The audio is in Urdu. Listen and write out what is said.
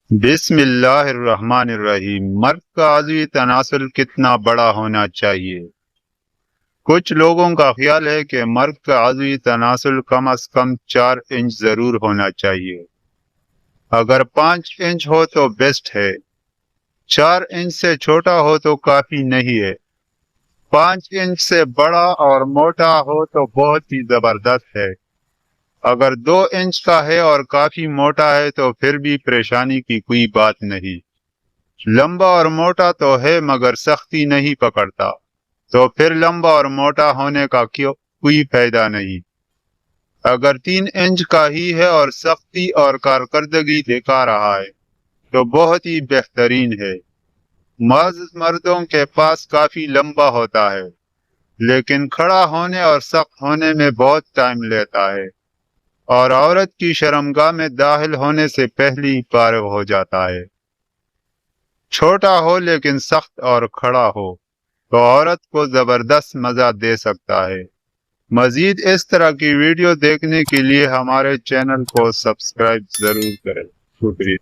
بسم اللہ الرحمن الرحیم۔ مرد کا عضوی تناسل کتنا بڑا ہونا چاہیے؟ کچھ لوگوں کا خیال ہے کہ مرد کا عضوی تناسل کم از کم 4 انچ ضرور ہونا چاہیے۔ اگر 5 انچ ہو تو بیسٹ ہے۔ 4 انچ سے چھوٹا ہو تو کافی نہیں ہے۔ 5 انچ سے بڑا اور موٹا ہو تو بہت ہی زبردست ہے۔ اگر 2 انچ کا ہے اور کافی موٹا ہے تو پھر بھی پریشانی کی کوئی بات نہیں۔ لمبا اور موٹا تو ہے مگر سختی نہیں پکڑتا، تو پھر لمبا اور موٹا ہونے کا کوئی فائدہ نہیں۔ اگر 3 انچ کا ہی ہے اور سختی اور کارکردگی دکھا رہا ہے تو بہت ہی بہترین ہے۔ بعض مردوں کے پاس کافی لمبا ہوتا ہے لیکن کھڑا ہونے اور سخت ہونے میں بہت ٹائم لیتا ہے، اور عورت کی شرمگاہ میں داخل ہونے سے پہلے ہی فارغ ہو جاتا ہے۔ چھوٹا ہو لیکن سخت اور کھڑا ہو تو عورت کو زبردست مزہ دے سکتا ہے۔ مزید اس طرح کی ویڈیو دیکھنے کے لیے ہمارے چینل کو سبسکرائب ضرور کریں۔ شکریہ۔